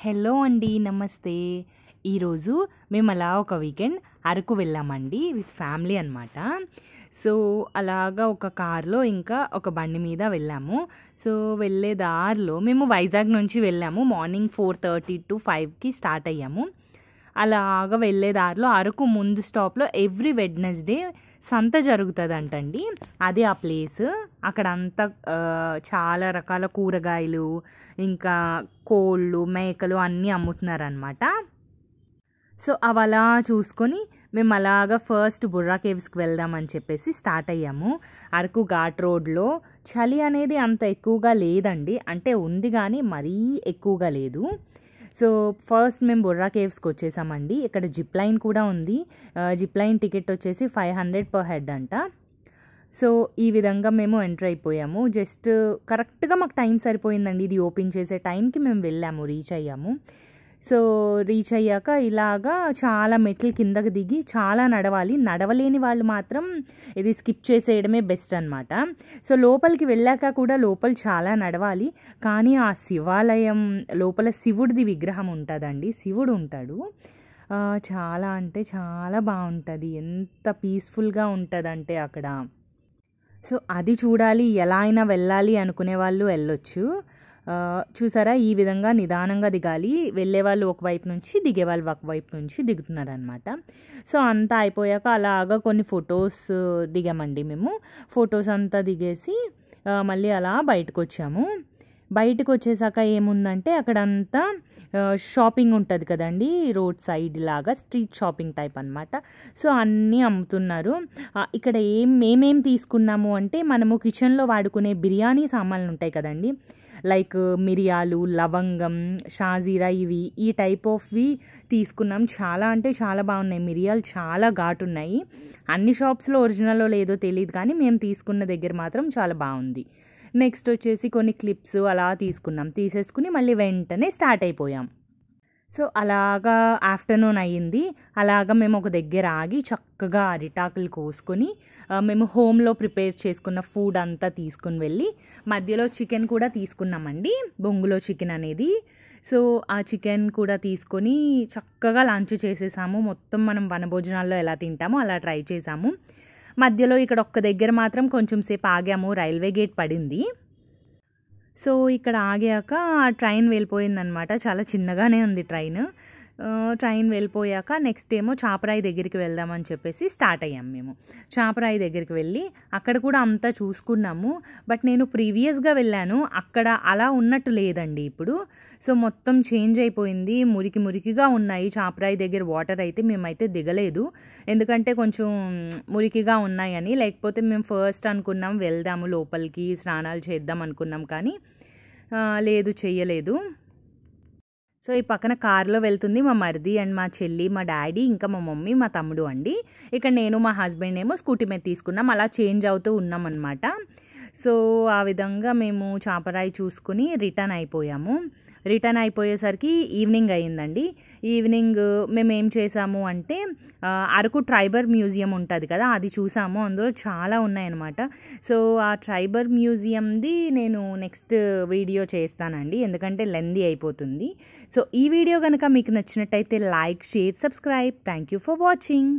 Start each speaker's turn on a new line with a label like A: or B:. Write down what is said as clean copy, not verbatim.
A: Hello అండి, నమస్తే. ఈరోజు మేము అలా ఒక వీకెండ్ అరకు వెళ్ళామండి విత్ ఫ్యామిలీ అనమాట. సో అలాగా ఒక కార్లో ఇంకా ఒక బండి మీద వెళ్ళాము. సో వెళ్ళే దారిలో మేము వైజాగ్ నుంచి వెళ్ళాము. మార్నింగ్ 4:30 to 5కి స్టార్ట్ అయ్యాము. అలాగా వెళ్ళే దారిలో అరకు ముందు స్టాప్లో ఎవ్రీ వెడ్నెస్డే సంత జరుగుతుందంటండి. అదే ఆ ప్లేస్. అక్కడ అంతా చాలా రకాల కూరగాయలు, ఇంకా కోళ్ళు, మేకలు అన్నీ అమ్ముతున్నారనమాట. సో అవి అలా చూసుకొని మేము అలాగా ఫస్ట్ బుర్రా కేవ్స్కి వెళ్దామని చెప్పేసి స్టార్ట్ అయ్యాము. అరకు ఘాట్ రోడ్లో చలి అనేది అంత ఎక్కువగా లేదండి, అంటే ఉంది కానీ మరీ ఎక్కువగా లేదు. సో ఫస్ట్ మేము బుర్రా కేవ్స్కి వచ్చేసామండి. ఇక్కడ జిప్ లైన్ కూడా ఉంది. జిప్ లైన్ టికెట్ వచ్చేసి 500 per head అంట. సో ఈ విధంగా మేము ఎంటర్ అయిపోయాము. జస్ట్ కరెక్ట్గా మాకు టైం సరిపోయిందండి. ఇది ఓపెన్ చేసే టైంకి మేము వెళ్ళాము, రీచ్ అయ్యాము. సో రీచ్ అయ్యాక ఇలాగా చాలా మెట్లు కిందకి దిగి చాలా నడవాలి. నడవలేని వాళ్ళు మాత్రం ఇది స్కిప్ చేసేయడమే బెస్ట్ అనమాట. సో లోపలికి వెళ్ళాక కూడా లోపల చాలా నడవాలి. కానీ ఆ శివాలయం లోపల శివుడిది విగ్రహం ఉంటుందండి, శివుడు ఉంటాడు. చాలా అంటే చాలా బాగుంటుంది. ఎంత పీస్ఫుల్గా ఉంటుందంటే అక్కడ. సో అది చూడాలి, ఎలా అయినా వెళ్ళాలి అనుకునే వాళ్ళు వెళ్ళొచ్చు. చూసారా, ఈ విధంగా నిదానంగా దిగాలి. వెళ్ళేవాళ్ళు ఒకవైపు నుంచి, దిగేవాళ్ళు ఒకవైపు నుంచి దిగుతున్నారనమాట. సో అంతా అయిపోయాక అలాగా కొన్ని ఫొటోస్ దిగామండి మేము. ఫొటోస్ అంతా దిగేసి మళ్ళీ అలా బయటకు వచ్చాము. బయటకు వచ్చేసాక ఏముందంటే అక్కడంతా షాపింగ్ ఉంటుంది కదండి, రోడ్ సైడ్ లాగా స్ట్రీట్ షాపింగ్ టైప్ అనమాట. సో అన్నీ అమ్ముతున్నారు. ఇక్కడ మేమేం తీసుకున్నాము అంటే, మనము కిచెన్లో వాడుకునే బిర్యానీ సామాన్లు ఉంటాయి కదండి, లైక్ మిరియాలు, లవంగం, షాజీరా, ఈ టైప్ ఆఫ్వి తీసుకున్నాం. చాలా అంటే చాలా బాగున్నాయి. మిరియాలు చాలా ఘాటు ఉన్నాయి. అన్ని షాప్స్లో ఒరిజినల్లో లేదో తెలియదు, కానీ మేము తీసుకున్న దగ్గర మాత్రం చాలా బాగుంది. నెక్స్ట్ వచ్చేసి కొన్ని క్లిప్స్ అలా తీసుకున్నాం. తీసేసుకుని మళ్ళీ వెంటనే స్టార్ట్ అయిపోయాం. సో అలాగా ఆఫ్టర్నూన్ అయ్యింది. అలాగా మేము ఒక దగ్గర ఆగి చక్కగా అరిటాకులు కోసుకొని మేము హోమ్లో ప్రిపేర్ చేసుకున్న ఫుడ్ అంతా తీసుకుని వెళ్ళి మధ్యలో చికెన్ కూడా తీసుకున్నామండి, బొంగులో చికెన్ అనేది. సో ఆ చికెన్ కూడా తీసుకొని చక్కగా లంచ్ చేసేసాము. మొత్తం మనం వనభోజనాల్లో ఎలా తింటామో అలా ట్రై చేసాము. మధ్యలో ఇక్కడ ఒక్క దగ్గర మాత్రం కొంచెం సేపు ఆగాము, రైల్వే గేట్ పడింది. సో ఇక్కడ ఆగాక ట్రైన్ వెళ్ళిపోయిందనమాట. చాలా చిన్నగానే ఉంది ట్రైన్ వెళ్ళిపోయాక నెక్స్ట్ ఏమో చాపరాయి దగ్గరికి వెళ్దామని చెప్పేసి స్టార్ట్ అయ్యాం మేము. చాపరాయి దగ్గరికి వెళ్ళి అక్కడ కూడా అంతా చూసుకున్నాము. బట్ నేను ప్రీవియస్గా వెళ్ళాను, అక్కడ అలా ఉన్నట్టు లేదండి ఇప్పుడు. సో మొత్తం చేంజ్ అయిపోయింది, మురికిగా ఉన్నాయి. చాపరాయి దగ్గర వాటర్ అయితే మేమైతే దిగలేదు, ఎందుకంటే కొంచెం మురికిగా ఉన్నాయని. లేకపోతే మేము ఫస్ట్ అనుకున్నాం వెళ్దాము లోపలికి, స్నానాలు చేద్దాం అనుకున్నాం, కానీ లేదు, చెయ్యలేదు. సో ఈ పక్కన కార్లో వెళ్తుంది మా మరిది అండ్ మా చెల్లి, మా డాడీ, ఇంకా మా మమ్మీ, మా తమ్ముడు అండి. ఇక్కడ నేను మా హస్బెండ్ ఏమో స్కూటీ మీద తీసుకున్నాం. అలా చేంజ్ అవుతూ ఉన్నాం అనమాట. సో ఆ విధంగా మేము చాపరాయి చూసుకుని రిటర్న్ అయిపోయాము. రిటర్న్ అయిపోయేసరికి ఈవినింగ్ అయ్యిందండి. ఈవినింగ్ మేము ఏం చేసాము అంటే, అరకు ట్రైబర్ మ్యూజియం ఉంటుంది కదా, అది చూసాము. అందులో చాలా ఉన్నాయన్నమాట. సో ఆ ట్రైబర్ మ్యూజియంది నేను నెక్స్ట్ వీడియో చేస్తానండి, ఎందుకంటే లెందీ అయిపోతుంది. సో ఈ వీడియో కనుక మీకు నచ్చినట్టయితే like, share, subscribe. Thank you for watching.